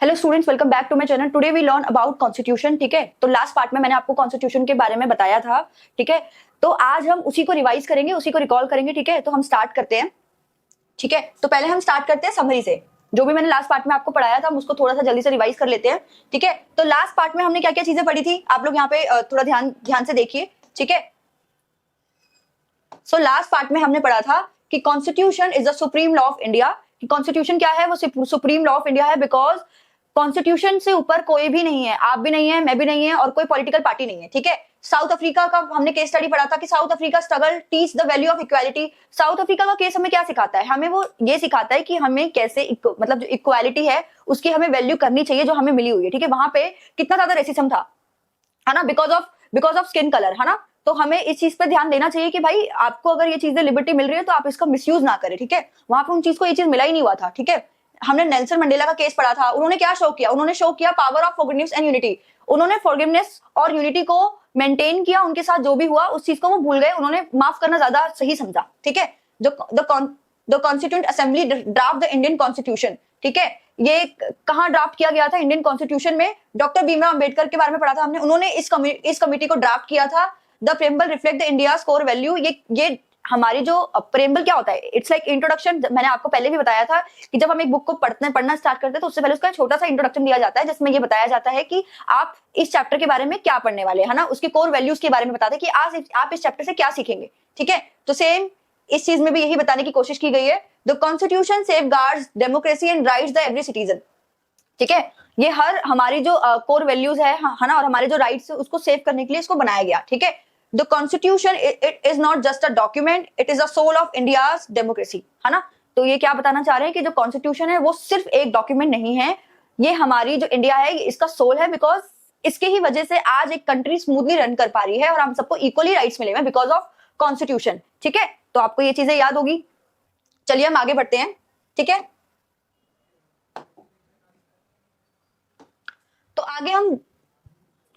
Hello students, welcome back to my channel. Today we learn about constitution. ठीक है, तो last part में मैंने आपको कॉन्स्टिट्यूशन के बारे में बताया था। ठीक है, तो आज हम उसी को रिवाइज करेंगे, उसी को रिकॉल करेंगे। ठीक है, तो हम स्टार्ट करते हैं। ठीक है, तो पहले हम स्टार्ट करते हैं समरी से। जो भी मैंने लास्ट पार्ट में आपको पढ़ाया था हम उसको थोड़ा सा जल्दी से रिवाइज कर लेते हैं। ठीक है, तो लास्ट पार्ट में हमने क्या क्या चीजें पढ़ी थी, आप लोग यहाँ पे थोड़ा ध्यान ध्यान से देखिए। ठीक है, सो लास्ट पार्ट में हमने पढ़ा था कि constitution is the supreme law of India. Constitution क्या है, वो सुप्रीम लॉ ऑफ इंडिया है बिकॉज कॉन्स्टिट्यूशन से ऊपर कोई भी नहीं है, आप भी नहीं है, मैं भी नहीं है, और कोई पॉलिटिकल पार्टी नहीं है। ठीक है, साउथ अफ्रीका का हमने केस स्टडी पढ़ा था कि south Africa struggle teach the value of equality. South Africa का केस हमें क्या सिखाता है, हमें वो ये सिखाता है कि हमें कैसे मतलब जो इक्वालिटी है उसकी हमें वैल्यू करनी चाहिए जो हमें मिली हुई है। ठीक है, वहां पे कितना ज्यादा रेसिज्म था, है ना, बिकॉज ऑफ स्किन कलर, है ना। तो हमें इस चीज पे ध्यान देना चाहिए कि भाई आपको अगर ये चीजें लिबर्टी मिल रही है तो आप इसका मिसयूज ना करें। ठीक है, वहां पे उन चीज को ये चीज मिला ही नहीं हुआ था। ठीक है, हमने नेल्सन मंडेला का केस पढ़ा था। उन्होंने क्या शो किया, उन्होंने शो किया power of forgiveness and unity. उन्होंने फॉरगिवनेस और यूनिटी को मेंटेन किया, उनके साथ जो भी हुआ उस चीज को वो भूल गए, उन्होंने माफ करना ज्यादा सही समझा। ठीक है, the constituent assembly draft the Indian constitution. ठीक है, ये कहां ड्राफ्ट किया गया था, इंडियन कॉन्स्टिट्यूशन में। डॉक्टर भीमराव अंबेडकर के बारे में पढ़ा था हमने, उन्होंने इस कमिटी को ड्राफ्ट किया था। The preamble reflect the India core value. ये हमारी जो प्रेम्बल क्या होता है, इट्स लाइक इंट्रोडक्शन। मैंने आपको पहले भी बताया था कि जब हम एक बुक को पढ़ना स्टार्ट करते हैं तो उससे पहले उसका छोटा सा इंट्रोडक्शन दिया जाता है जिसमें ये बताया जाता है कि आप इस चैप्टर के बारे में क्या पढ़ने वाले हैं, है ना, उसके कोर वैल्यूज के बारे में बताते हैं कि आप इस चैप्टर से क्या सीखेंगे। ठीक है, तो सेम इस चीज में भी यही बताने की कोशिश की गई है। The constitution safeguards democracy and rights the every citizen. ठीक है, ये हर हमारी जो कोर वैल्यूज है ना, और हमारे जो राइट्स है उसको सेव करने के लिए इसको बनाया गया। ठीक है, the constitution it is not just a document, it is the soul of India's democracy, है ना। तो ये क्या बताना चाह रहे हैं कि जो कॉन्स्टिट्यूशन है वो सिर्फ एक डॉक्यूमेंट नहीं है, ये हमारी जो इंडिया है इसका सोल है। बिकॉज इसके ही वजह से आज एक कंट्री स्मूथली रन कर पा रही है और हम सबको इक्वली राइट्स मिले हैं बिकॉज ऑफ कॉन्स्टिट्यूशन। ठीक है, तो आपको ये चीजें याद होगी। चलिए हम आगे बढ़ते हैं। ठीक है, तो आगे हम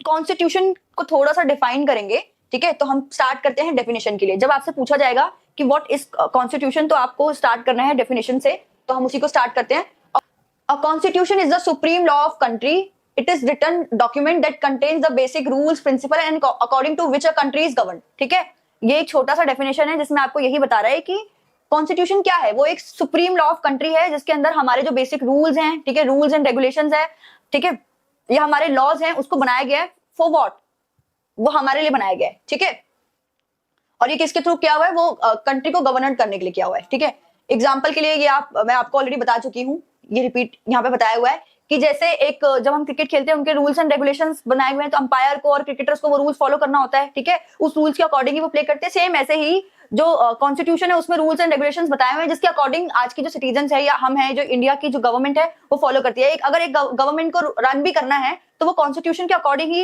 कॉन्स्टिट्यूशन को थोड़ा सा डिफाइन करेंगे। ठीक है, तो हम स्टार्ट करते हैं डेफिनेशन के लिए। जब आपसे पूछा जाएगा कि व्हाट इज कॉन्स्टिट्यूशन तो आपको स्टार्ट करना है डेफिनेशन से, तो हम उसी को स्टार्ट करते हैं। A constitution is the supreme law of country. It is written document that contains the basic rules principle and according to which a country is govern. ठीक है, ये एक छोटा सा डेफिनेशन है जिसमें आपको यही बता रहा है कि कॉन्स्टिट्यूशन क्या है। वो एक सुप्रीम लॉ ऑफ कंट्री है जिसके अंदर हमारे जो बेसिक रूल्स हैं, ठीक है, रूल्स एंड रेगुलेशंस है, ठीक है, ये हमारे लॉज हैं, उसको बनाया गया है फॉर व्हाट, वो हमारे लिए बनाया गया है। ठीक है, और ये किसके थ्रू किया हुआ है, वो कंट्री को गवर्न करने के लिए किया हुआ है। ठीक है, एग्जाम्पल के लिए ये मैं आपको ऑलरेडी बता चुकी हूँ, ये रिपीट यहाँ पे बताया हुआ है कि जैसे एक जब हम क्रिकेट खेलते हैं उनके रूल्स एंड रेगुलेशंस बनाए हुए हैं, तो अंपायर को और क्रिकेटर्स को वो रूल्स फॉलो करना होता है। ठीक है, उस रूल्स के अकॉर्डिंग ही वो प्ले करते हैं। सेम ऐसे ही जो कॉन्स्टिट्यूशन है उसमें रूल्स एंड रेगुलेशंस बताए हुए हैं जिसके अकॉर्डिंग आज की जो सिटीजन है या हम है, जो इंडिया की जो गवर्नमेंट है वो फॉलो करती है। अगर एक गवर्नमेंट को रन भी करना है तो वो कॉन्स्टिट्यूशन के अकॉर्डिंग ही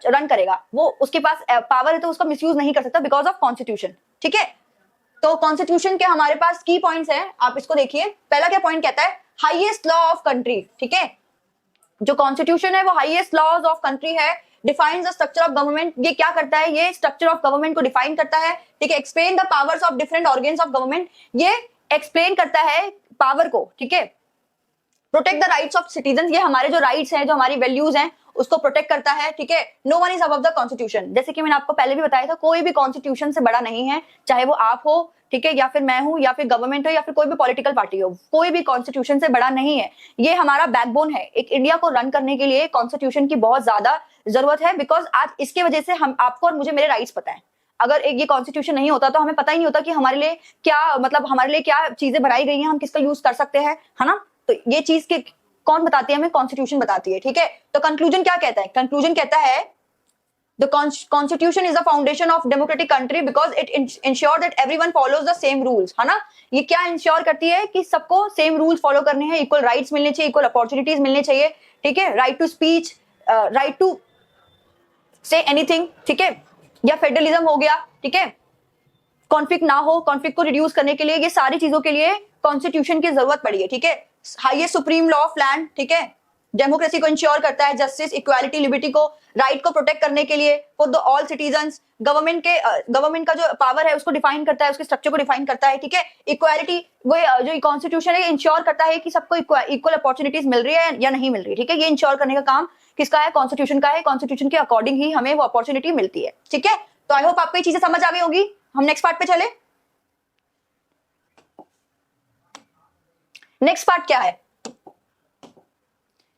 रन करेगा, वो उसके पास पावर है तो उसका मिसयूज नहीं कर सकता बिकॉज ऑफ कॉन्स्टिट्यूशन। ठीक है, तो कॉन्स्टिट्यूशन के हमारे पास की पॉइंट्स हैं, आप इसको देखिए। पहला क्या पॉइंट कहता है, हाईएस्ट लॉ ऑफ कंट्री। ठीक है, जो कॉन्स्टिट्यूशन है वो हाईएस्ट लॉज ऑफ कंट्री है। Defines the structure of government. ये क्या करता है, ये स्ट्रक्चर ऑफ गवर्नमेंट को डिफाइन करता है। ठीक है, explain the powers of different organs of government. ये एक्सप्लेन करता है पावर को। ठीक है, protect the rights of citizen. ये हमारे जो राइट्स हैं, जो हमारी वैल्यूज हैं उसको प्रोटेक्ट करता है। ठीक है, no one is above the constitution. जैसे कि मैंने आपको पहले भी बताया था, कोई भी कॉन्स्टिट्यूशन से बड़ा नहीं है, चाहे वो आप हो, ठीक है, या फिर मैं हूं, या फिर गवर्नमेंट हो, या फिर कोई भी पॉलिटिकल पार्टी हो, कोई भी कॉन्स्टिट्यूशन से बड़ा नहीं है। ये हमारा बैकबोन है। एक इंडिया को रन करने के लिए कॉन्स्टिट्यूशन की बहुत ज्यादा जरूरत है बिकॉज आज इसके वजह से हम आपको और मुझे मेरे राइट्स पता है। अगर एक ये कॉन्स्टिट्यूशन नहीं होता तो हमें पता ही नहीं होता कि हमारे लिए क्या, मतलब हमारे लिए क्या चीजें बनाई गई हैं, हम किसका यूज कर सकते हैं, है ना। तो ये चीज के कौन बताती है हमें, कॉन्स्टिट्यूशन बताती है। ठीक है, तो कंक्लूजन क्या कहता है, कंक्लूजन कहता है the constitution is the foundation of democratic country because it ensure that everyone follows the same rules, है ना। ये क्या इंश्योर करती है कि सबको सेम रूल्स फॉलो करने हैं, इक्वल राइट्स मिलने चाहिए, इक्वल अपॉर्चुनिटीज मिलने चाहिए। ठीक है, right to speech, right to say anything, ठीक है, या फेडरलिज्म हो गया। ठीक है, कॉन्फ्लिक्ट ना हो, कॉन्फ्लिक्ट को रिड्यूस करने के लिए, ये सारी चीजों के लिए कॉन्स्टिट्यूशन की जरूरत पड़ी है। ठीक है, highest supreme law of land. ठीक है, डेमोक्रेसी को इंश्योर करता है, जस्टिस, इक्वालिटी, लिबर्टी को, राइट को प्रोटेक्ट करने के लिए for the all citizens. Government का जो पावर है उसको डिफाइन करता है, उसके स्ट्रक्चर को डिफाइन करता है, ठीक है। इक्वालिटी, वो जो कॉन्स्टिट्यूशन है इंश्योर करता है कि सबको इक्वल अपॉर्चुनिटीज मिल रही है या नहीं मिल रही, ठीक है। ये इंश्योर करने का काम किसका है? कॉन्स्टिट्यूशन का है। कॉन्स्टिट्यूशन के अकॉर्डिंग ही हमें वो अपॉर्चुनिटी मिलती है, ठीक है। तो आई होप आपको ये चीजें समझ आ गई होगी। हम नेक्स्ट पार्ट पे चले। नेक्स्ट पार्ट क्या है?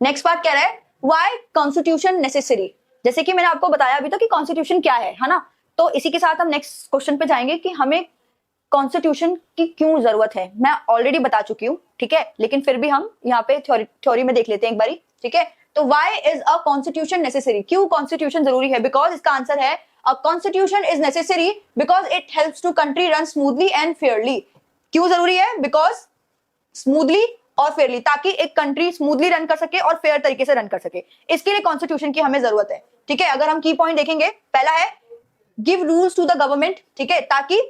नेक्स्ट पार्ट कह रहा है व्हाई कॉन्स्टिट्यूशन नेसेसरी। जैसे कि मैंने आपको बताया अभी तो कि कॉन्स्टिट्यूशन क्या है ना। तो इसी के साथ हम नेक्स्ट क्वेश्चन पे जाएंगे कि हमें कॉन्स्टिट्यूशन की क्यों जरूरत है। मैं ऑलरेडी बता चुकी हूं, ठीक है, लेकिन फिर भी हम यहाँ पे थ्योरी में देख लेते हैं एक बारी, ठीक है। तो why is a constitution necessary? क्यों कॉन्स्टिट्यूशन जरूरी है? बिकॉज इसका आंसर है a constitution is necessary because it helps to country run smoothly and fairly. क्यों जरूरी है? बिकॉज स्मूथली और फेयरली, ताकि एक कंट्री स्मूथली रन कर सके और फेयर तरीके से रन कर सके, इसके लिए कॉन्स्टिट्यूशन की हमें जरूरत है, ठीक है। अगर हम की पॉइंट देखेंगे, पहला है give rules to the government, ठीक है, ताकि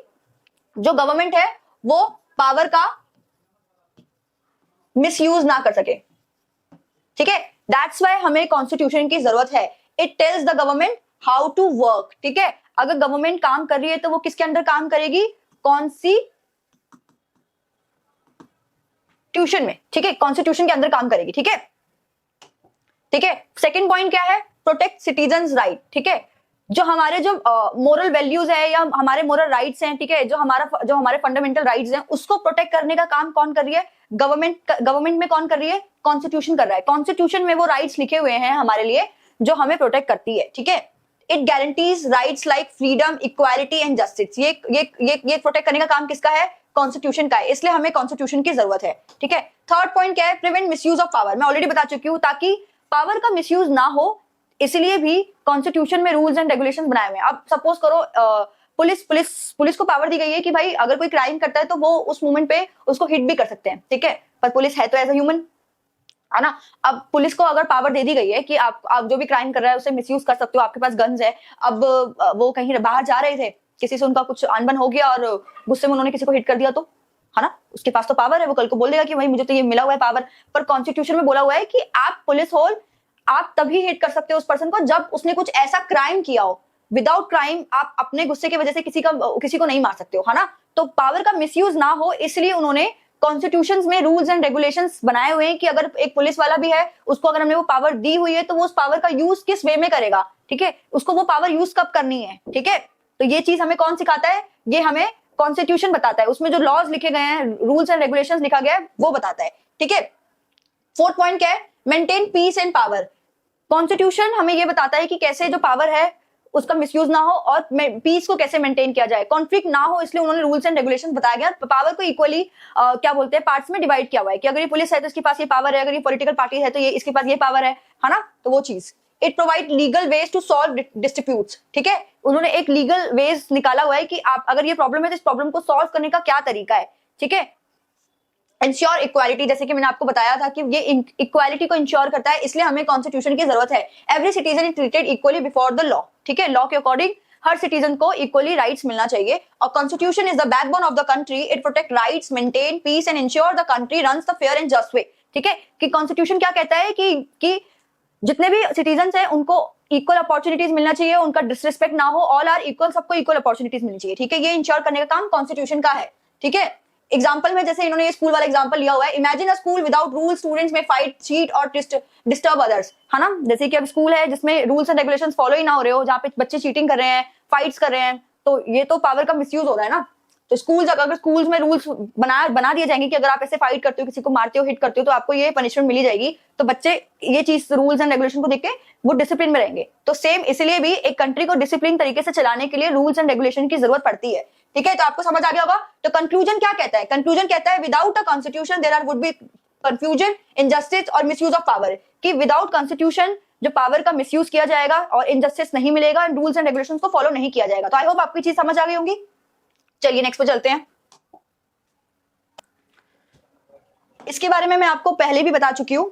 जो गवर्नमेंट है वो पावर का मिसयूज ना कर सके, ठीक है। दैट्स व्हाई हमें कॉन्स्टिट्यूशन की जरूरत है। It tells the government how to work, ठीक है। अगर गवर्नमेंट काम कर रही है तो वो किसके अंदर काम करेगी? कॉन्स्टिट्यूशन में, ठीक है, कॉन्स्टिट्यूशन के अंदर काम करेगी, ठीक है, ठीक है। सेकंड पॉइंट क्या है? प्रोटेक्ट सिटीजंस राइट, ठीक है। जो हमारे जो मोरल वैल्यूज है या हमारे मोरल राइट्स हैं, ठीक है, जो हमारे फंडामेंटल राइट्स हैं, उसको प्रोटेक्ट करने का काम कौन कर रही है? गवर्नमेंट में कौन कर रही है? कॉन्स्टिट्यूशन कर रहा है। कॉन्स्टिट्यूशन में वो राइट्स लिखे हुए हैं हमारे लिए जो हमें प्रोटेक्ट करती है, ठीक है। It guarantees rights like freedom, equality and justice. ये प्रोटेक्ट करने का काम किसका है? कॉन्स्टिट्यूशन का है, इसलिए हमें कॉन्स्टिट्यूशन की जरूरत है, ठीक है। थर्ड पॉइंट क्या है? Prevent misuse of power. मैं ऑलरेडी बता चुकी हूँ, ताकि पावर का मिसयूज ना हो, इसलिए भी कॉन्स्टिट्यूशन में रूल्स एंड रेगुलेशंस बनाए हुए हैं। अब सपोज करो पुलिस को पावर दी गई है कि भाई अगर कोई क्राइम करता है तो वो उस मोमेंट पे उसको हिट भी कर सकते हैं, ठीक है, पर पुलिस है तो एज अ ह्यूमन, है ना। अब पुलिस को अगर पावर दे दी गई है कि आप जो भी क्राइम कर रहा है उसे मिसयूज कर सकते हो, आपके पास गन्स है। अब वो कहीं बाहर जा रहे थे, किसी से उनका कुछ अनबन हो गया और गुस्से में उन्होंने किसी को हिट कर दिया, तो है ना, उसके पास तो पावर है, वो कल को बोल देगा कि भाई मुझे तो ये मिला हुआ है पावर। पर कॉन्स्टिट्यूशन में बोला हुआ है कि आप पुलिस हो, आप तभी हिट कर सकते हो उस पर्सन को जब उसने कुछ ऐसा क्राइम किया हो। विदाउट क्राइम आप अपने गुस्से की वजह से किसी को नहीं मार सकते हो, है ना। तो पावर का मिसयूज ना हो, इसलिए उन्होंने कॉन्स्टिट्यूशंस में रूल्स एंड रेगुलेशंस बनाए हुए हैं कि अगर एक पुलिस वाला भी है, उसको अगर हमने वो पावर दी हुई है तो वो उस पावर का यूज किस वे में करेगा, ठीक है, उसको वो पावर यूज कब करनी है, ठीक है। तो ये चीज हमें कौन सिखाता है? ये हमें कॉन्स्टिट्यूशन बताता है। उसमें जो लॉज लिखे गए हैं, रूल्स एंड रेगुलेशंस लिखा गया है, वो बताता है, ठीक है। फोर्थ पॉइंट क्या है? Maintain peace and power. Constitution हमें ये बताता है कि कैसे जो पावर है उसका मिसयूज ना हो और पीस को कैसे मेंटेन किया जाए, कॉन्फ्लिक्ट ना हो, इसलिए उन्होंने रूल्स एंड रेगुलेशंस बताया गया। पावर को इक्वली क्या बोलते हैं, पार्ट्स में डिवाइड किया हुआ है कि अगर ये पुलिस है तो इसके पास ये पावर है, अगर ये पॉलिटिकल पार्टी है तो ये इसके पास ये पावर है ना। तो वो चीज, it provide legal ways to solve disputes, ठीक है। उन्होंने एक लीगल वेज निकाला हुआ है कि आप अगर ये प्रॉब्लम है तो इस प्रॉब्लम को सॉल्व करने का क्या तरीका है, ठीक है। इंश्योर इक्वालिटी, जैसे कि मैंने आपको बताया था कि ये इक्वालिटी को इंश्योर करता है, इसलिए हमें कॉन्स्टिट्यूशन की जरूरत है। Every citizen is treated equally before the law, ठीक है। लॉ के अकॉर्डिंग हर सिटीजन को इक्वली राइट्स मिलना चाहिए। और constitution is the backbone of the country. It protect rights, maintain peace and ensure the country runs the fair and just way, ठीक है। कि कॉन्स्टिट्यूशन क्या कहता है कि जितने भी सिटीजन्स हैं उनको इक्वल अपॉर्चुनिटीज मिलना चाहिए, उनका डिसरिस्पेक्ट ना हो, ऑल आर इक्वल, सबको इक्वल अपॉर्चुनिटीज मिलनी चाहिए, ठीक है। ये इंश्योर करने का काम कॉन्स्टिट्यूशन का है, ठीक है। एग्जाम्पल में जैसे इन्होंने ये स्कूल वाला एग्जाम्पल लिया हुआ है, imagine a school without rule, students में फाइट, चीट और डिस्टर्ब अदर्स, है ना। जैसे कि अब स्कूल है जिसमें रूल्स एंड रेगुलेशंस फॉलो ही ना हो रहे हो, जहाँ पे बच्चे चीटिंग कर रहे हैं, फाइट्स कर रहे हैं, तो ये तो पावर का मिसयूज हो रहा है ना। तो अगर स्कूल्स में रूल्स बना दिए जाएंगे कि अगर आप ऐसे फाइट करते हो, किसी को मारते हो, हिट करते हो, तो आपको ये पनिशमेंट मिली जाएगी, तो बच्चे ये चीज रूल्स एंड रेगुलेशन को देख के वो डिसिप्लिन में रहेंगे। तो सेम इसलिए भी एक कंट्री को डिसिप्लिन तरीके से चलाने के लिए रूल्स एंड रेगुलेशन की जरूरत पड़ती है, ठीक है। तो आपको समझ आ गया होगा। तो कंक्लूजन क्या कहता है? कंक्लूजन कहता है without a constitution there would be confusion, injustice और मिसयूज ऑफ पावर। कि विदाउट कॉन्स्टिट्यूशन जो पावर का मिसयूज किया जाएगा और इनजस्टिस नहीं मिलेगा, रूल्स एंड रेगुलेशंस को फॉलो नहीं किया जाएगा। तो आई होप आपकी चीज समझ आ गई होंगी। चलिए नेक्स्ट पे चलते हैं। इसके बारे में मैं आपको पहले भी बता चुकी हूं,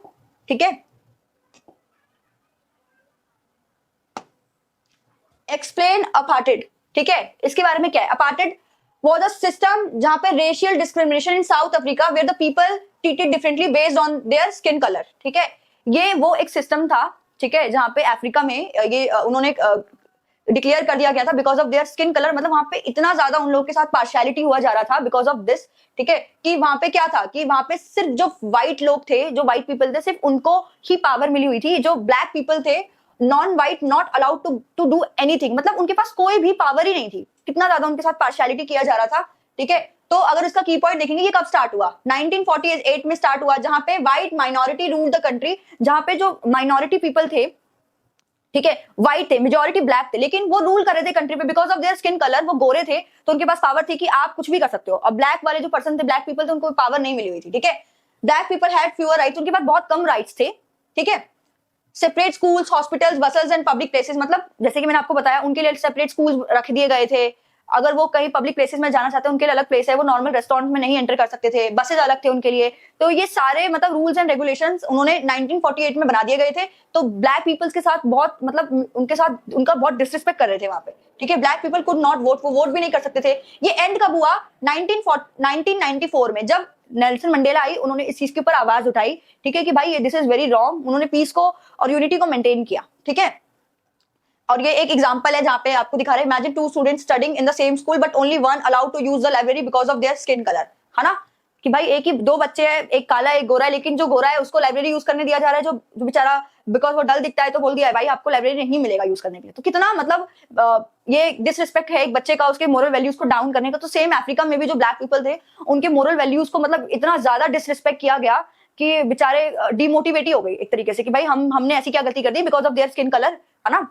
ठीक है। एक्सप्लेन अपार्टेड, ठीक है। इसके बारे में क्या है? अपार्टेड was a system जहां पे racial discrimination in South Africa where the people treated differently based on their skin colour, ठीक है। ये वो एक सिस्टम था, ठीक है, जहाँ पे अफ्रीका में ये उन्होंने डिक्लेयर कर दिया गया था because of their skin colour. मतलब वहां पे इतना ज्यादा उन लोगों के साथ पार्शियलिटी हुआ जा रहा था बिकॉज ऑफ दिस, ठीक है, कि वहां पे क्या था कि वहां पे सिर्फ जो व्हाइट लोग थे, जो व्हाइट पीपल थे, सिर्फ उनको ही पावर मिली हुई थी। जो ब्लैक पीपल थे, non white, not allowed to do anything. मतलब उनके पास कोई भी पावर ही नहीं थी। कितना ज्यादा उनके साथ पार्शियलिटी किया जा रहा था, ठीक है। तो अगर इसका की पॉइंट देखेंगे, ये कब स्टार्ट हुआ? 1948 में स्टार्ट हुआ, जहां पे white minority ruled the country. जहां पे जो माइनॉरिटी पीपल थे, ठीक है, व्हाइट थे, मेजोरिटी ब्लैक थे, लेकिन वो रूल कर रहे थे कंट्री पे because of their skin colour. वो गोरे थे तो उनके पास पावर थी कि आप कुछ भी कर सकते हो। और ब्लैक वाले जो पर्सन थे, ब्लैक पीपल थे, उनको पावर नहीं मिली हुई थी, ठीक है। Black people had fewer rights, उनके पास बहुत कम राइट्स थे, ठीक है। Separate schools, hospitals, buses and public places, मतलब जैसे कि मैंने आपको बताया, उनके लिए सेपरेट स्कूल रख दिए गए थे। अगर वो कहीं पब्लिक प्लेसेस में जाना चाहते हैं, उनके लिए अलग प्लेस है, वो नॉर्मल रेस्टोरेंट में नहीं एंटर कर सकते थे, बसेज अलग थे उनके लिए। तो ये सारे मतलब रूल्स एंड रेगुलेशंस उन्होंने 1948 में बना दिए गए थे। तो ब्लैक पीपल्स के साथ बहुत मतलब उनके साथ उनका बहुत डिसरिस्पेक्ट कर रहे थे वहां पे, ठीक है। Black people could not vote, वो वोट भी नहीं कर सकते थे। ये एंड कब हुआ? 1994 में, जब नेल्सन मंडेला आई, उन्होंने इस चीज के ऊपर आवाज उठाई, ठीक है, कि भाई दिस इज वेरी रॉन्ग। उन्होंने पीस को और यूनिटी को मेंटेन किया, ठीक है। और ये एक एग्जांपल है जहां पे आपको दिखा रहे हैं, imagine two students studying in the same school but only one allowed to use the library because of their skin colour, है ना। कि भाई एक ही दो बच्चे हैं, एक काला है एक गोरा है, लेकिन जो गोरा है उसको लाइब्रेरी यूज करने दिया जा रहा है, जो बेचारा बिकॉज वो डल दिखता है तो बोल दिया है भाई आपको लाइब्रेरी नहीं मिलेगा यूज करने के लिए। तो कितना मतलब ये डिसरिस्पेक्ट है एक बच्चे का, उसके मोरल वैल्यूज को डाउन करने का। तो सेम अफ्रीका में भी जो ब्लैक पीपल थे, उनके मोरल वैल्यूज को मतलब इतना ज्यादा डिसरिस्पेक्ट किया गया कि बेचारे डिमोटिवेट ही हो गए एक तरीके से, कि भाई हमने ऐसी क्या गलती कर दी because of their skin colour, है ना।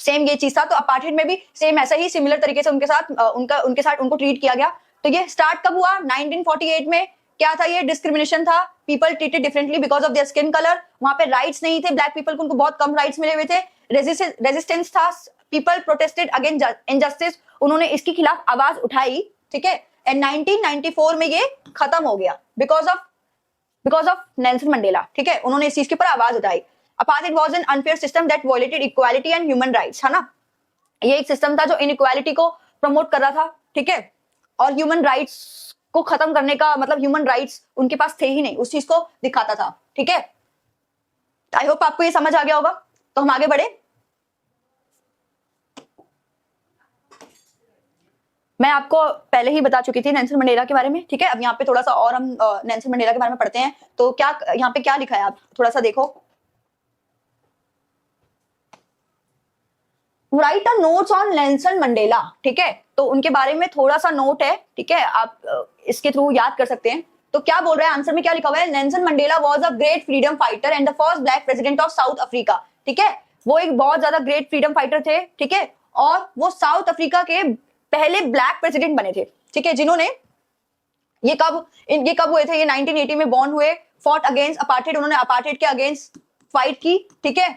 सेम ये चीज था। तो अपार्थाइड में भी सेम ऐसा ही सिमिलर तरीके से उनके साथ उनको ट्रीट किया गया। तो ये स्टार्ट कब हुआ? 1948 में। क्या था ये? डिस्क्रिमिनेशन था, people treated differently because of their skin colour. वहां पे राइट्स नहीं थे ब्लैक पीपल को, उनको बहुत कम राइट्स मिले हुए थे। रेजिस्टेंस था, पीपल प्रोटेस्टेड अगेंस्ट इनजस्टिस, उन्होंने इसके खिलाफ आवाज उठाई, ठीक है। एंड 1994 में ये खत्म हो गया बिकॉज ऑफ नेल्सन मंडेला, ठीक है। उन्होंने इस चीज के ऊपर आवाज उठाई। Apartheid was an unfair system that violated equality and human rights, है ना। ये एक सिस्टम था जो इनइक्वालिटी को प्रमोट कर रहा था, ठीक है, और ह्यूमन राइट्स को खत्म करने का मतलब ह्यूमन राइट्स उनके पास थे ही नहीं, उस चीज को दिखाता था, ठीक है। आई होप आपको ये समझ आ गया होगा। तो हम आगे बढ़े। मैं आपको पहले ही बता चुकी थी नेल्सन मंडेला के बारे में, ठीक है। अब यहाँ पे थोड़ा सा और हम नेल्सन मंडेला के बारे में पढ़ते हैं। तो क्या यहाँ पे क्या लिखा है, आप थोड़ा सा देखो। Right a notes on Nelson Mandela, ठीक है। तो उनके बारे में थोड़ा सा नोट है, ठीक है, आप इसके थ्रू याद कर सकते हैं। तो क्या बोल रहे हैं आंसर में, क्या लिखा हुआ है? Nelson Mandela was a great freedom fighter and the first black president of south Africa, ठीक है। वो एक बहुत ज्यादा ग्रेट फ्रीडम फाइटर थे, ठीक है, और वो साउथ अफ्रीका के पहले ब्लैक प्रेसिडेंट बने थे, ठीक है, जिन्होंने ये कब हुए थे? ये 1980 में बॉर्न हुए। फॉट अगेंस्ट अपार्थाइड, उन्होंने अपार्थाइड के अगेंस्ट फाइट की, ठीक है,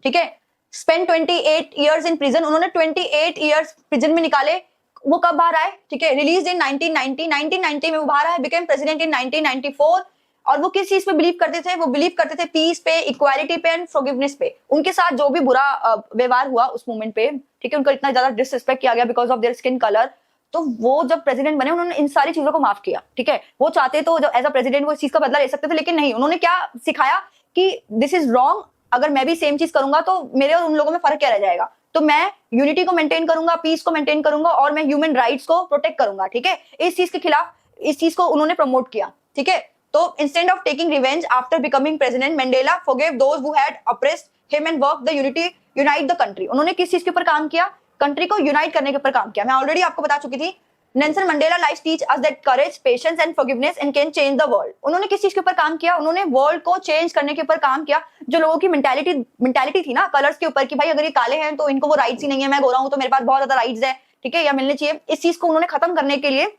ठीक है। स्पेंड 28 ईयर्स इन प्रिजन, उन्होंने 28 ईयर्स प्रिजन में निकाले। वो कब बाहर आए? ठीक है, रिलीज इन 1990 में वो बाहर आए, बिकेम प्रेसिडेंट इन 1994। और वो किस चीज पे बिलीव करते थे? वो बिलीव करते थे पीस पे, इक्वालिटी पे एंड फॉरगिवनेस पे। उनके साथ जो भी बुरा व्यवहार हुआ उस मोमेंट पे, ठीक है, उनका इतना ज्यादा डिसरिस्पेक्ट किया गया because of their skin colour, तो वो जब प्रेसिडेंट बने उन्होंने इन सारी चीजों को माफ किया, ठीक है। वो चाहते तो जब एज अ प्रेसिडेंट वो इस चीज का बदला ले सकते थे, लेकिन नहीं, उन्होंने क्या सिखाया कि दिस इज रॉन्ग, अगर मैं भी सेम चीज करूंगा तो मेरे और उन लोगों में फर्क क्या रह जाएगा। तो मैं यूनिटी को मेंटेन करूंगा, पीस को मेंटेन करूंगा, और मैं ह्यूमन राइट्स को प्रोटेक्ट करूंगा, ठीक है। इस चीज के खिलाफ, इस चीज को उन्होंने प्रमोट किया, ठीक है। तो instead of taking revenge after becoming president, Mandela forgive those who had apprised him and work the unite the country. उन्होंने किस चीज के ऊपर काम किया? कंट्री को यूनाइट करने के ऊपर काम किया। मैं ऑलरेडी आपको बता चुकी थी, Nelson Mandela life teach us that courage, patience and forgiveness and can change the world. उन्होंने किस चीज के ऊपर काम किया? उन्होंने वर्ल्ड को चेंज करने के ऊपर काम किया। जो लोगों की मेंटालिटी थी ना कलर्स के ऊपर, कि भाई अगर ये काले हैं तो इनको वो राइट्स ही नहीं है, मैं गोरा हूं तो मेरे पास बहुत ज्यादा राइट्स है, ठीक है, या मिलने चाहिए, इस चीज को उन्होंने खत्म करने के लिए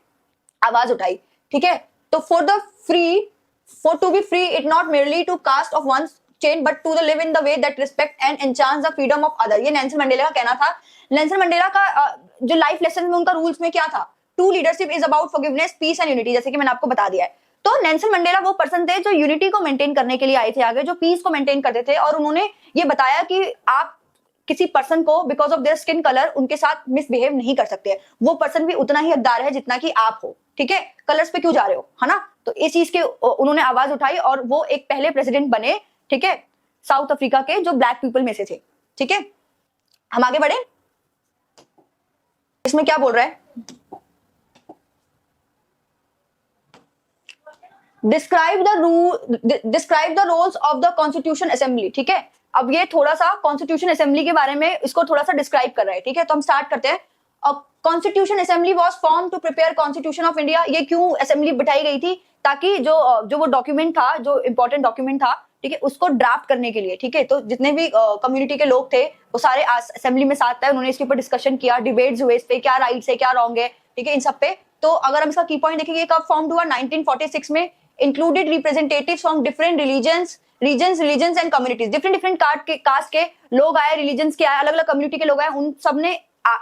आवाज उठाई, ठीक है। तो for to be free it not merely to cast of one's chain but to live in the way that respect and enchants the freedom of other। ये नेल्सन मंडेला का कहना था। नेल्सन मंडेला का जो लाइफ लेसन में उनका rules में क्या था? True leadership is about forgiveness, peace and unity, जैसे कि मैंने आपको बता दिया है। तो नेल्सन मंडेला वो पर्सन थे जो यूनिटी को मेंटेन करने के लिए आए थे आगे, जो पीस को मेंटेन करते थे, और उन्होंने ये बताया कि आप किसी पर्सन को because of their skin colour उनके साथ मिसबिहेव नहीं कर सकते। वो पर्सन भी उतना ही हकदार है जितना कि आप हो, ठीक है। कलर्स पे क्यों जा रहे हो, है ना। तो इस चीज के उन्होंने आवाज उठाई और वो एक पहले प्रेसिडेंट बने, ठीक है, साउथ अफ्रीका के, जो ब्लैक पीपल में से थे, ठीक है। हम आगे बढ़े, इसमें क्या बोल रहा है, describe the roles of the constitution assembly, ठीक है। अब ये थोड़ा सा कॉन्स्टिट्यूशन असेंबली के बारे में इसको थोड़ा सा डिस्क्राइब कर रहा है, ठीक है। तो हम स्टार्ट करते हैं। Constitution assembly was form to prepare constitution of India. ये क्यों असेंबली बिठाई गई थी, ताकि जो वो डॉक्यूमेंट था, जो इंपॉर्टेंट डॉक्यूमेंट था, ठीक है, उसको ड्राफ्ट करने के लिए, ठीक है। तो जितने भी कम्युनिटी के लोग थे वो सारे असेंबली में साथ थे, उन्होंने इसके ऊपर डिस्कशन किया, डिबेट्स हुए इस पे, क्या राइट्स है क्या रॉन्ग है, ठीक है, इन सब पे। तो अगर हम इसका की पॉइंट देखेंगे, कब फॉर्म हुआ, 1946 में। Included representatives from different religions and communities. Different caste के लोग आए, रिलीजन्स के आए, अलग अलग कम्युनिटी के लोग आए, उन सब ने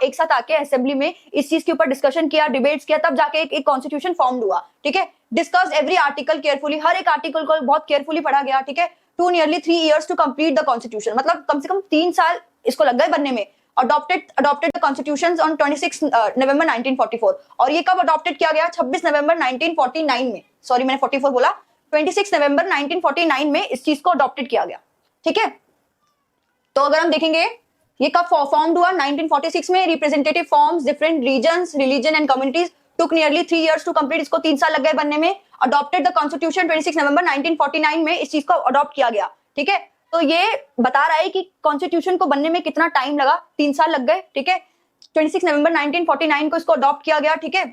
एक साथ आके असेंबली में इस चीज के ऊपर डिस्कशन किया, डिबेट्स किया, तब जाके एक कॉन्स्टिट्यूशन फॉर्म हुआ, ठीक है। डिस्कस एवरी आर्टिकल केयरफुली, हर एक आर्टिकल को बहुत केयरफुली पढ़ा गया, ठीक है। To nearly 3 years to complete the constitution, मतलब कम से कम 3 साल इसको लग गए बनने में। adopted the constitutions on 26 November 1944। और ये कब अडॉप्टेड किया गया, 26 नवंबर 1949 में, सॉरी मैंने 44 बोला, 26 नवंबर 1949 में इस चीज को अडॉप्टेड किया गया, ठीक है। तो अगर हम देखेंगे ये कब फॉर्म हुआ, 1946 में। Representative forms different regions, religion and communities, took nearly 3 years to complete, इसको 3 साल लग गए बनने में। अडॉप्टेड द कॉन्स्टिट्यूशन 26 नवंबर 1949 में इस चीज को अडॉप्ट किया गया, ठीक है। तो ये बता रहा है कि कॉन्स्टिट्यूशन को बनने में कितना टाइम लगा, 3 साल लग गए, ठीक है। 26 नवंबर 1949 को इसको अडॉप्ट किया गया, ठीक है।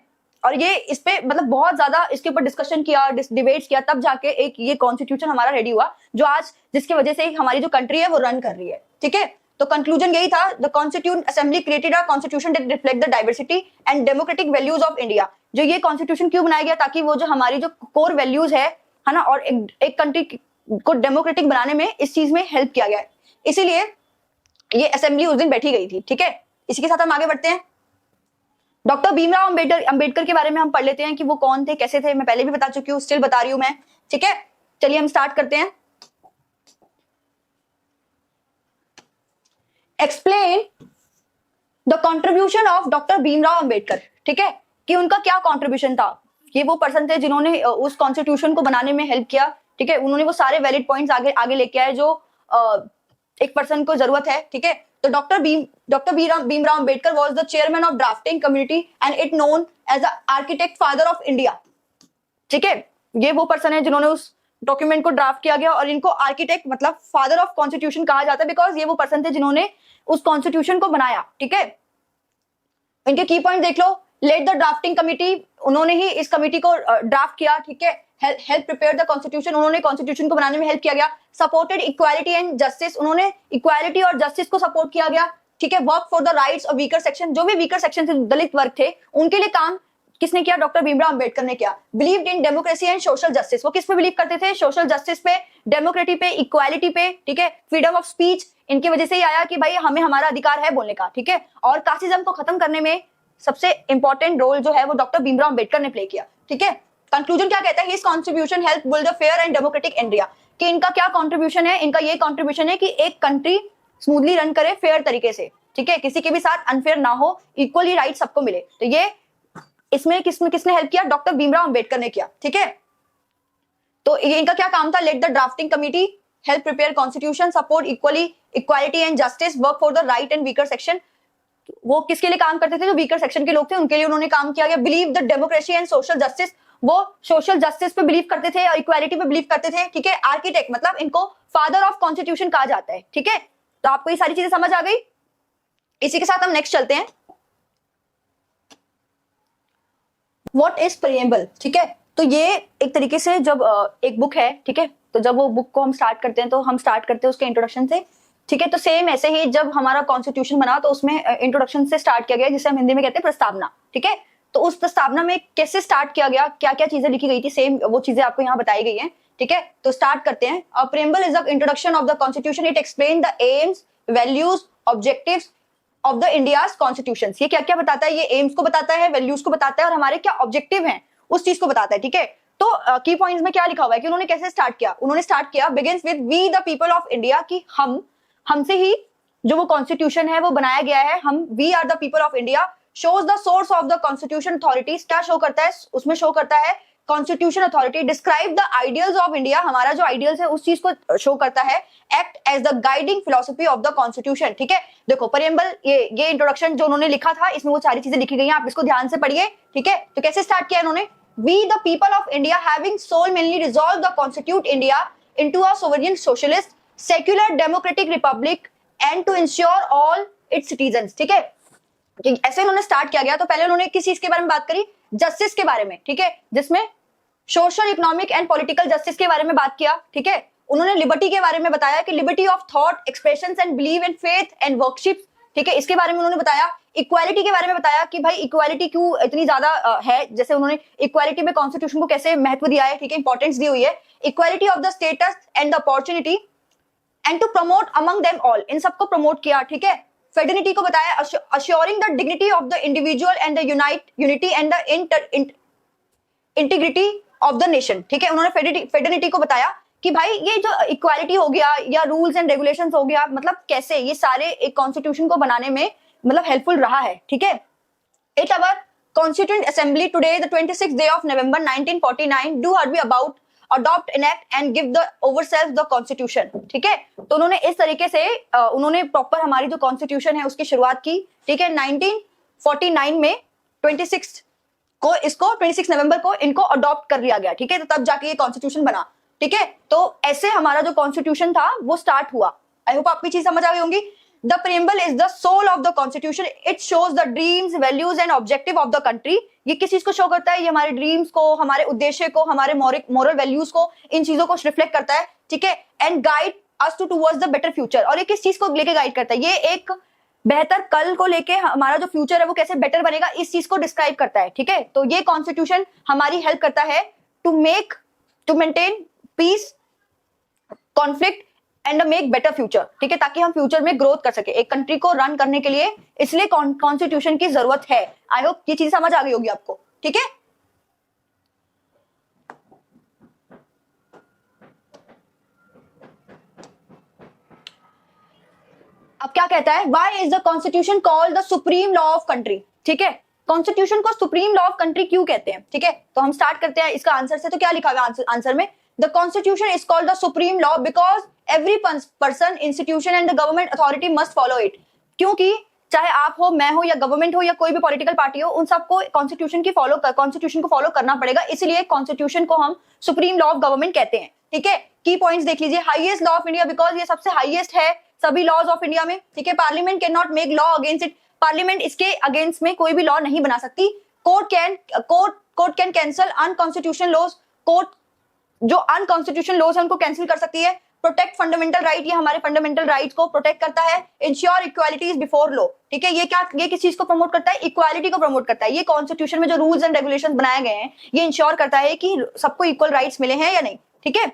और ये इस पे मतलब बहुत ज्यादा इसके ऊपर डिस्कशन किया, डिबेट्स किया, तब जाके एक ये कॉन्स्टिट्यूशन हमारा रेडी हुआ, जो आज जिसकी वजह से हमारी जो कंट्री है वो रन कर रही है, ठीक है। तो कंक्लूजन यही था, the constitution assembly created a constitution that reflect the diversity and democratic values of India. जो ये कॉन्स्टिट्यूशन क्यों बनाया गया, ताकि वो जो हमारी जो कोर वैल्यूज है ना, और एक कंट्री को डेमोक्रेटिक बनाने में इस चीज में हेल्प किया गया है, इसीलिए ये असेंबली उस दिन बैठी गई थी, ठीक है। इसी के साथ हम आगे बढ़ते हैं। डॉक्टर भीमराव अंबेडकर के बारे में हम पढ़ लेते हैं कि वो कौन थे, कैसे थे। मैं पहले भी बता चुकी हूँ, स्टिल बता रही हूं मैं, ठीक है। चलिए हम स्टार्ट करते हैं। Explain the contribution of doctor Bhimrao Ambedkar, ठीक है, कि उनका क्या कॉन्ट्रीब्यूशन था। ये वो पर्सन थे जिन्होंने उस कॉन्स्टिट्यूशन को बनाने में हेल्प किया, ठीक है। उन्होंने वो सारे वैलिड पॉइंट्स आगे लेके आए जो एक पर्सन को जरूरत है, ठीक है। तो doctor Bhimrao Ambedkar was the chairman of drafting community and it known as the architect father of India, ठीक है। ये वो पर्सन है जिन्होंने उस डॉक्यूमेंट को ड्राफ्ट किया गया, और इनको आर्किटेक्ट मतलब फादर ऑफ कॉन्स्टिट्यूशन कहा जाता है, बिकॉज ये वो पर्सन थे जिन्होंने उस कॉन्स्टिट्यूशन को बनाया, ठीक है। इनके की पॉइंट देख लो। लेट द ड्राफ्टिंग कमिटी, उन्होंने ही इस कमिटी को ड्राफ्ट किया, ठीक है। हेल्प प्रिपेयर द कॉन्स्टिट्यूशन, उन्होंने कॉन्स्टिट्यूशन को बनाने में हेल्प किया गया। सपोर्टेड इक्वालिटी एंड जस्टिस, उन्होंने इक्वालिटी और जस्टिस को सपोर्ट किया गया, ठीक है। Work for the rights of weaker section, जो भी वीकर सेक्शन थे, दलित वर्ग थे, उनके लिए काम किसने किया, डॉक्टर भीमराव अंबेडकर ने किया। Believed in democracy and social justice, वो किस पे बिलीव करते थे, सोशल जस्टिस पे, डेमोक्रेसी पे, इक्वालिटी पे, ठीक है। फ्रीडम ऑफ स्पीच, इनकी वजह से ही आया कि भाई हमें हमारा अधिकार है बोलने का, ठीक है। और कास्टिज्म को खत्म करने में सबसे इंपॉर्टेंट रोल जो है वो डॉक्टर भीमराव अंबेडकर ने प्ले किया, ठीक है। कंक्लूजन क्या कहता है, his contribution help build a fair and democratic India, कि इनका क्या कंट्रीब्यूशन है, इनका ये कंट्रीब्यूशन है कि एक कंट्री स्मूथली रन करे फेयर तरीके से, ठीक है, किसी के भी साथ अनफेयर ना हो, इक्वली राइट सबको मिले। तो ये इसमें किसने हेल्प किया, डॉक्टर भीमराव अंबेडकर ने किया, ठीक है। तो ये इनका क्या काम था, let the drafting committee help prepare constitution, support equality and justice, work for the right and weaker section. वो किसके लिए काम करते थे, जो वीकर सेक्शन के लोग थे उनके लिए उन्होंने काम किया गया। Believe the democracy and social justice, वो सोशल जस्टिस पे बिलीव करते थे और इक्वालिटी पे बिलीव करते थे, ठीक है। आर्किटेक्ट मतलब इनको फादर ऑफ कॉन्स्टिट्यूशन कहा जाता है, ठीक है। तो आपको ये सारी चीजें समझ आ गई। इसी के साथ हम नेक्स्ट चलते हैं। व्हाट इज प्रीएम्बल, ठीक है। तो ये एक तरीके से जब एक बुक है, ठीक है, तो जब वो बुक को हम स्टार्ट करते हैं तो हम स्टार्ट करते हैं उसके इंट्रोडक्शन से, ठीक है। तो सेम ऐसे ही जब हमारा कॉन्स्टिट्यूशन बना तो उसमें इंट्रोडक्शन से स्टार्ट किया गया, जिसे हम हिंदी में कहते हैं प्रस्तावना, ठीक है। तो उस प्रस्तावना में कैसे स्टार्ट किया गया, क्या क्या चीजें लिखी गई थी, सेम वो चीजें आपको यहाँ बताई गई हैं, ठीक है। तो स्टार्ट करते हैं। अ preamble is the introduction of the constitution, it explain the AIIMS, values, objectives of the India's constitution. ये क्या क्या बताता है, ये एम्स को बताता है, वैल्यूज को बताता है, और हमारे क्या ऑब्जेक्टिव हैं उस चीज को बताता है, ठीक है। तो की पॉइंट्स में क्या लिखा हुआ है कि उन्होंने कैसे स्टार्ट किया, उन्होंने स्टार्ट किया begins with we the people of India, कि हमसे ही जो वो कॉन्स्टिट्यूशन है वो बनाया गया है, हम we are the people of India, shows the source of the constitution authorities, क्या शो करता है उसमें, शो करता है constitution authority, describe the ideals of India, हमारा जो आइडियल्स है उस चीज को शो करता है, act as the guiding philosophy of the constitution. ठीक है, देखो प्रीएम्बल, ये इंट्रोडक्शन जो उन्होंने लिखा था इसमें वो सारी चीजें लिखी गई हैं, आप इसको ध्यान से पढ़िए। ठीक है, तो कैसे स्टार्ट किया इन्होंने, we the people of India having solemnly resolve the constitute India into a sovereign socialist secular democratic republic and to ensure all its citizens. ठीक है, ऐसे उन्होंने स्टार्ट किया गया। तो पहले उन्होंने किस चीज के बारे में बात करी, जस्टिस के बारे में। ठीक है, जिसमें social, economic and political justice के बारे में बात किया। ठीक है, उन्होंने लिबर्टी के बारे में बताया कि liberty of thought, expression and believe and faith and worship. ठीक है, इसके बारे में उन्होंने बताया। इक्वालिटी के बारे में बताया कि भाई इक्वालिटी क्यों इतनी ज्यादा है, जैसे उन्होंने इक्वालिटी में कॉन्स्टिट्यूशन को कैसे महत्व दिया है। ठीक है, इंपॉर्टेंस दी हुई है। Equality of the status and the opportunity and to promote among them all, इन सबको प्रमोट किया। ठीक है, फेडरनिटी को बताया, assuring the dignity of the individual and the unity and the integrity of the nation. ठीक है, उन्होंने फेडरनिटी को बताया कि भाई ये जो इक्वालिटी हो गया या रूल्स एंड रेगुलेशंस हो गया, मतलब कैसे ये सारे एक कॉन्स्टिट्यूशन को बनाने में मतलब हेल्पफुल रहा है। ठीक है, it our constituent assembly today the 26th day of November 1949 do hereby about adopt, enact and give the ourselves the constitution। ठीक है, तो उन्होंने इस तरीके से उन्होंने प्रॉपर हमारी जो कॉन्स्टिट्यूशन है उसकी शुरुआत की। ठीक है, 1949 में 26 नवंबर को इनको अडॉप्ट कर लिया गया। ठीक है, तो तब जाके ये कॉन्स्टिट्यूशन बना। ठीक है, तो ऐसे हमारा जो कॉन्स्टिट्यूशन था वो स्टार्ट हुआ। आई होप आपकी चीज समझ आ गई होंगी। The preamble is the soul of the constitution, it shows the dreams, values and objective of the country. ये किस चीज को शो करता है, ये हमारे ड्रीम्स को, हमारे उद्देश्य को, हमारे मोरल वैल्यूज को, इन चीजों को रिफ्लेक्ट करता है। ठीक है, and guide us towards the better future, और ये किस चीज को लेके गाइड करता है, ये एक बेहतर कल को लेके हमारा जो फ्यूचर है वो कैसे बेटर बनेगा, इस चीज को डिस्क्राइब करता है। ठीक है, तो ये कॉन्स्टिट्यूशन हमारी हेल्प करता है to maintain peace, conflict and make better future. ठीक है, ताकि हम फ्यूचर में ग्रोथ कर सके एक कंट्री को रन करने के लिए, इसलिए कॉन्स्टिट्यूशन की जरूरत है। आई होप ये चीज समझ आ गई होगी आपको। ठीक है, अब क्या कहता है, why is the constitution called the supreme law of country. ठीक है, कॉन्स्टिट्यूशन को सुप्रीम लॉ ऑफ कंट्री क्यों कहते हैं। ठीक है, तो हम स्टार्ट करते हैं इसका आंसर से। तो क्या लिखा हुआ है आंसर में, the constitution is called the supreme law because every person, institution and the government authority must follow it. क्योंकि चाहे आप हो, मैं हो, या गवर्नमेंट हो, या कोई भी पॉलिटिकल पार्टी हो, उन सबको कॉन्स्टिट्यूशन को फॉलो करना पड़ेगा, इसलिए कॉन्स्टिट्यूशन को हम सुप्रीम लॉ ऑफ गवर्नमेंट कहते हैं। ठीक है, की पॉइंट्स देख लीजिए, highest law of India because ये सबसे हाईएस्ट है सभी लॉज ऑफ इंडिया में। ठीक है, parliament can not make law against it, parliament इसके अगेंस्ट में कोई भी लॉ नहीं बना सकती। Court can cancel unconstitutional laws, court जो अनकॉन्स्टिट्यूशनल लॉज है उनको कैंसिल कर सकती है। प्रोटेक्ट फंडामेंटल राइट, ये हमारे फंडामेंटल राइट्स को प्रोटेक्ट करता है। Ensure equalities before law. ठीक है, ये किस चीज को प्रमोट करता है, इक्वालिटी को प्रमोट करता है। ये कॉन्स्टिट्यूशन में जो रूल्स एंड रेगुलेशंस बनाए गए हैं ये इंश्योर करता है कि सबको इक्वल राइट्स मिले हैं या नहीं। ठीक है,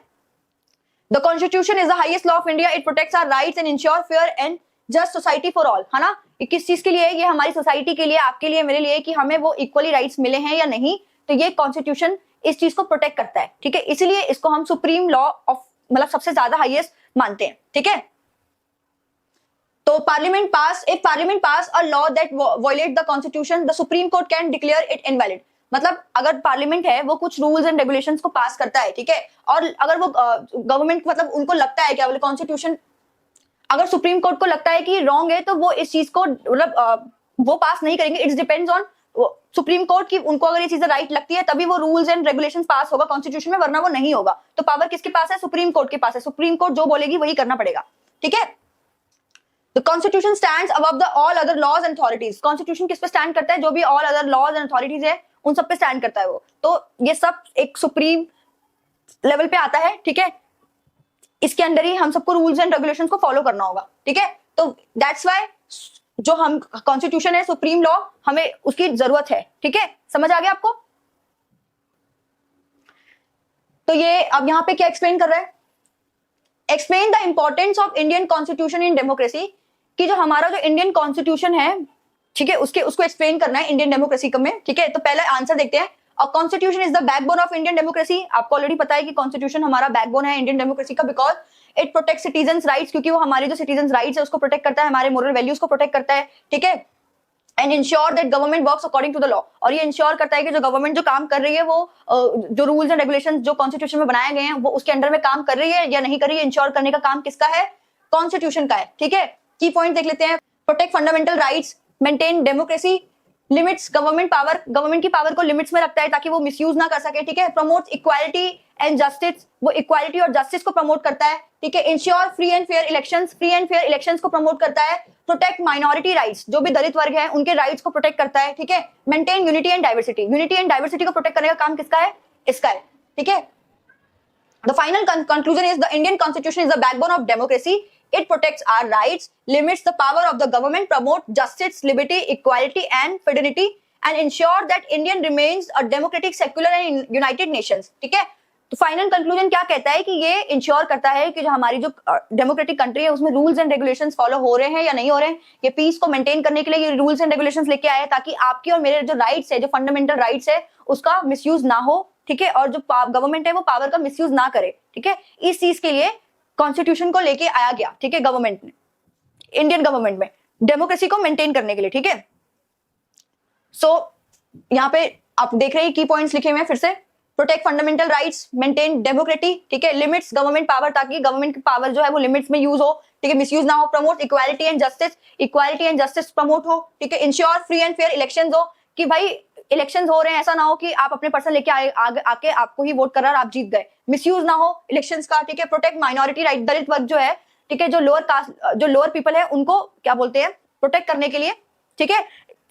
the constitution is the highest law of India, it protects our rights and ensure fair and just society for all. है ना, ये किस चीज के लिए है, ये हमारी सोसाइटी के लिए, आपके लिए, मेरे लिए, कि हमें वो इक्वली राइट्स मिले हैं या नहीं। तो ये कॉन्स्टिट्यूशन इस चीज को प्रोटेक्ट करता है। ठीक है, इसलिए इसको हम सुप्रीम लॉ ऑफ, मतलब सबसे ज्यादा हाईएस्ट मानते हैं। ठीक है, तो if parliament pass a law that violate the constitution, the supreme court can declare it invalid. मतलब अगर पार्लियामेंट है वो कुछ रूल्स एंड रेगुलेशंस को पास करता है। ठीक है, और अगर वो गवर्नमेंट, मतलब उनको लगता है क्या बोले कॉन्स्टिट्यूशन, अगर सुप्रीम कोर्ट को लगता है कि रॉन्ग है तो वो इस चीज को मतलब वो पास नहीं करेंगे। It's depends on supreme court की, उनको अगर ये चीजें राइट लगती है तभी वो रूल्स एंड रेगुलेशंस पास होगा कॉन्स्टिट्यूशन में, वरना वो नहीं होगा। तो पावर किसके पास है, सुप्रीम कोर्ट के पास है। सुप्रीम कोर्ट जो बोलेगी वही करना पड़ेगा। ठीक है, the constitution stands above the all other laws and authorities. Constitution किस पे स्टैंड करता है, जो भी all other laws and authorities है उन सब पे स्टैंड करता है वो। तो ये सब एक सुप्रीम लेवल पे आता है। ठीक है, इसके अंदर ही हम सबको रूल्स एंड रेगुलेशंस को फॉलो करना होगा। ठीक है, तो दैट्स व्हाई जो हम कॉन्स्टिट्यूशन है, सुप्रीम लॉ, हमें उसकी जरूरत है। ठीक है, समझ आ गया आपको। तो ये अब यहां पे क्या एक्सप्लेन कर रहा है, explain the importance of Indian constitution in democracy, कि जो हमारा जो इंडियन कॉन्स्टिट्यूशन है, ठीक है, उसको एक्सप्लेन करना है इंडियन डेमोक्रेसी में। ठीक है, तो पहले आंसर देखते हैं। Constitution is the backbone of Indian democracy. आपको ऑलरेडी पता है कि कॉन्स्टिट्यूशन हमारा बैकबोन है इंडियन डेमोक्रेसी का, because it protect citizen rights, क्योंकि वो हमारे जो सिटीजन राइट्स है उसको प्रोटेक्ट करता है, हमारे मोरल वैल्यूज को प्रोटेक्ट करता है, ठीक है। And ensure that government works according to the law, और ये इंश्योर करता है कि जो गवर्नमेंट जो काम कर रही है वो जो रूल्स एंड रेगुलेशंस जो कॉन्स्टिट्यूशन में बनाए गए हैं वो उसके अंडर में काम कर रही है या नहीं कर रही है, इंश्योर करने का काम किसका है, कॉन्स्टिट्यूशन का है, ठीक है। की पॉइंट देख लेते हैं, protect fundamental rights, maintain democracy, limits government power, government की पावर को लिमिट्स में रखता है ताकि वो मिसयूज ना कर सके, ठीक है। प्रमोट इक्वालिटी एंड जस्टिस, वो इक्वालिटी और जस्टिस को प्रमोट करता है, ठीक है। Ensure free and fair elections, free and fair elections को प्रमोट करता है। प्रोटेक्ट माइनॉरिटी राइट्स, जो भी दलित वर्ग है उनके राइट्स को प्रोटेक्ट करता है, ठीक है। Maintain unity and diversity, unity and diversity को प्रोटेक्ट करने का काम किसका है, इसका है, ठीक है। The final conclusion is the Indian Constitution is the backbone of democracy. It protects our rights, limits the power of the government, promotes justice, liberty, equality, and fraternity, and ensure that Indian remains a democratic, secular, and united nations. ठीक है। तो final conclusion क्या कहता है कि ये ensure करता है कि जो हमारी जो डेमोक्रेटिक कंट्री है उसमें रूल्स एंड रेगुलेशंस फॉलो हो रहे हैं या नहीं हो रहे हैं। ये पीस को मेंटेन करने के लिए ये रूल्स एंड रेगुलेशंस लेके आए ताकि आपकी और मेरे जो राइट्स है, जो फंडामेंटल राइट्स है, उसका मिसयूज ना हो, ठीक है। और जो गवर्नमेंट है वो पावर का मिसयूज ना करे, ठीक है। इस चीज के लिए कॉन्स्टिट्यूशन को लेके आया गया, ठीक है, गवर्नमेंट ने, इंडियन गवर्नमेंट में डेमोक्रेसी को मेंटेन करने के लिए, ठीक है। सो यहाँ पे आप देख रहे हैं की पॉइंट्स लिखे हुए हैं फिर से, protect fundamental rights, maintain democracy, ठीक है। लिमिट्स गवर्नमेंट पावर, ताकि गवर्नमेंट की पावर जो है वो लिमिट्स में यूज हो, ठीक है, मिसयूज ना हो। Promote equality and justice, equality and justice promote हो, ठीक है। Ensure free and fair elections हो, कि भाई इलेक्शंस हो रहे हैं, ऐसा ना हो कि आप अपने पर्सन लेके आके आपको ही वोट कर रहा और आप जीत गए, मिसयूज ना हो इलेक्शंस का, ठीक है। प्रोटेक्ट माइनॉरिटी राइट, दलित वर्ग जो है, ठीक है, जो लोअर कास्ट, जो लोअर पीपल है उनको क्या बोलते हैं, प्रोटेक्ट करने के लिए, ठीक है,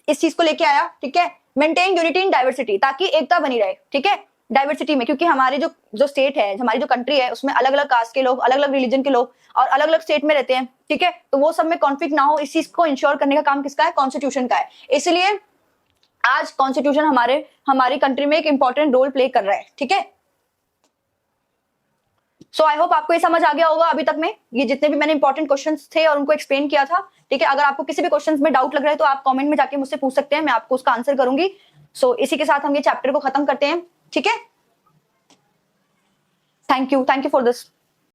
इस चीज को लेके आया, ठीक है। मेंटेन यूनिटी इन डाइवर्सिटी, ताकि एकता बनी रहे, ठीक है, डाइवर्सिटी में, क्योंकि हमारी जो स्टेट है, हमारी जो कंट्री है, उसमें अलग अलग कास्ट के लोग, अलग अलग रिलीजन के लोग और अलग अलग स्टेट में रहते हैं, ठीक है। तो वो सब में कॉन्फ्लिक्ट ना हो, इस चीज को इंश्योर करने का काम किसका है, कॉन्स्टिट्यूशन का है। इसलिए आज कॉन्स्टिट्यूशन हमारी कंट्री में एक इंपॉर्टेंट रोल प्ले कर रहा है, ठीक है। सो आई होप आपको ये समझ आ गया होगा अभी तक में, ये जितने भी मैंने इंपॉर्टेंट क्वेश्चंस थे और उनको एक्सप्लेन किया था, ठीक है। अगर आपको किसी भी क्वेश्चंस में डाउट लग रहा है तो आप कमेंट में जाके मुझसे पूछ सकते हैं, मैं आपको उसका आंसर करूंगी। सो इसी के साथ हम ये चैप्टर को खत्म करते हैं, ठीक है। Thank you for this.